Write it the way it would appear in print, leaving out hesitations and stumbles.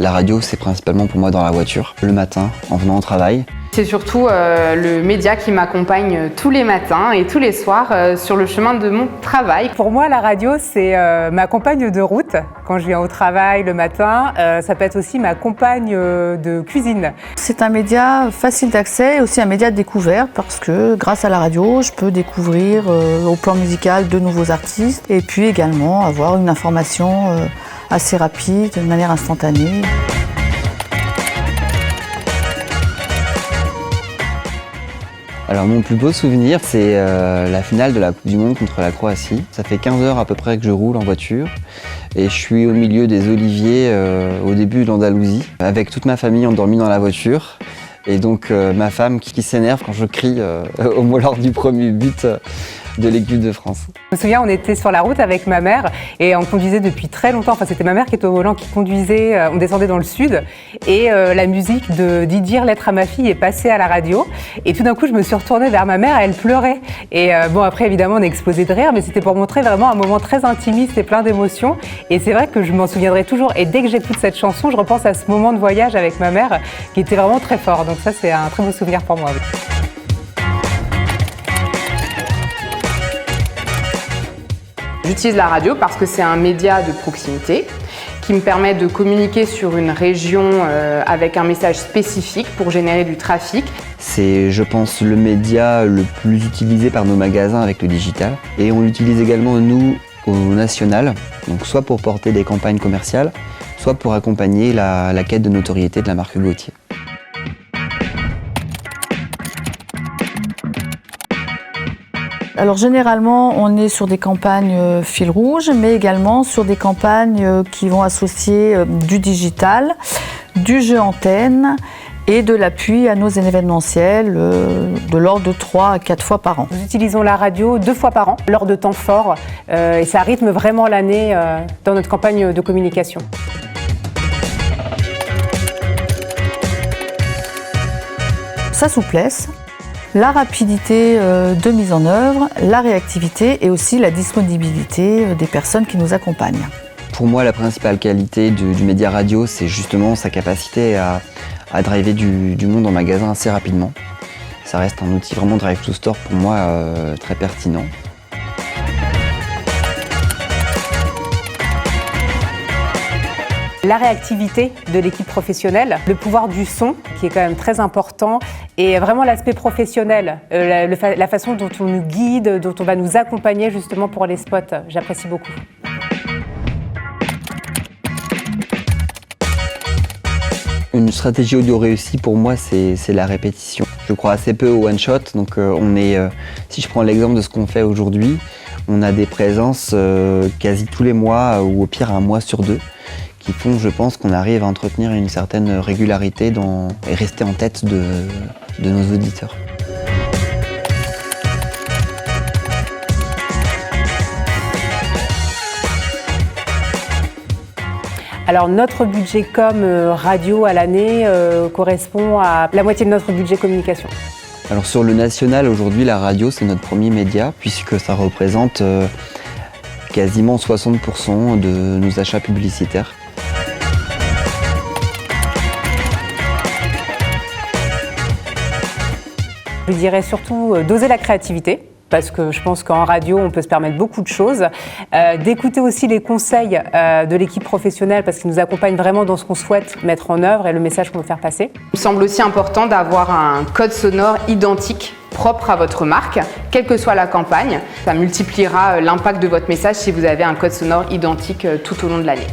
La radio, c'est principalement pour moi dans la voiture, le matin, en venant au travail. C'est surtout le média qui m'accompagne tous les matins et tous les soirs sur le chemin de mon travail. Pour moi, la radio, c'est ma compagne de route quand je viens au travail le matin. Ça peut être aussi ma compagne de cuisine. C'est un média facile d'accès et aussi un média de découverte parce que grâce à la radio, je peux découvrir au plan musical de nouveaux artistes et puis également avoir une information assez rapide, de manière instantanée. Alors mon plus beau souvenir, c'est la finale de la Coupe du Monde contre la Croatie. Ça fait 15 heures à peu près que je roule en voiture et je suis au milieu des oliviers au début de l'Andalousie, avec toute ma famille endormie dans la voiture. Et donc ma femme qui s'énerve quand je crie lors du premier but de l'équipe de France. Je me souviens, on était sur la route avec ma mère et on conduisait depuis très longtemps. Enfin, c'était ma mère qui était au volant, qui conduisait. On descendait dans le sud et la musique de Didier Lettre à ma fille est passée à la radio. Et tout d'un coup, je me suis retournée vers ma mère, elle pleurait. Et bon, après, évidemment, on a explosé de rire, mais c'était pour montrer vraiment un moment très intimiste et plein d'émotions. Et c'est vrai que je m'en souviendrai toujours. Et dès que j'écoute cette chanson, je repense à ce moment de voyage avec ma mère qui était vraiment très fort. Donc ça, c'est un très beau souvenir pour moi. J'utilise la radio parce que c'est un média de proximité qui me permet de communiquer sur une région avec un message spécifique pour générer du trafic. C'est, je pense, le média le plus utilisé par nos magasins avec le digital. Et on l'utilise également, nous, au national, donc soit pour porter des campagnes commerciales, soit pour accompagner la quête de notoriété de la marque Gautier. Alors généralement, on est sur des campagnes fil rouge, mais également sur des campagnes qui vont associer du digital, du jeu antenne et de l'appui à nos événementiels de l'ordre de 3 à 4 fois par an. Nous utilisons la radio 2 fois par an, lors de temps forts, et ça rythme vraiment l'année dans notre campagne de communication. Sa souplesse, la rapidité de mise en œuvre, la réactivité et aussi la disponibilité des personnes qui nous accompagnent. Pour moi, la principale qualité du média radio, c'est justement sa capacité à driver du monde en magasin assez rapidement. Ça reste un outil vraiment drive to store pour moi très pertinent. La réactivité de l'équipe professionnelle, le pouvoir du son qui est quand même très important et vraiment l'aspect professionnel, la façon dont on nous guide, dont on va nous accompagner justement pour les spots, j'apprécie beaucoup. Une stratégie audio réussie pour moi, c'est la répétition. Je crois assez peu au one-shot, donc si je prends l'exemple de ce qu'on fait aujourd'hui, on a des présences quasi tous les mois ou au pire un mois sur 2. Qui font, je pense, qu'on arrive à entretenir une certaine régularité et rester en tête de nos auditeurs. Alors notre budget com radio à l'année correspond à la moitié de notre budget communication. Alors sur le national, aujourd'hui, la radio, c'est notre premier média, puisque ça représente quasiment 60% de nos achats publicitaires. Je dirais surtout d'oser la créativité, parce que je pense qu'en radio, on peut se permettre beaucoup de choses. D'écouter aussi les conseils de l'équipe professionnelle, parce qu'ils nous accompagnent vraiment dans ce qu'on souhaite mettre en œuvre et le message qu'on veut faire passer. Il me semble aussi important d'avoir un code sonore identique, propre à votre marque, quelle que soit la campagne. Ça multipliera l'impact de votre message si vous avez un code sonore identique tout au long de l'année.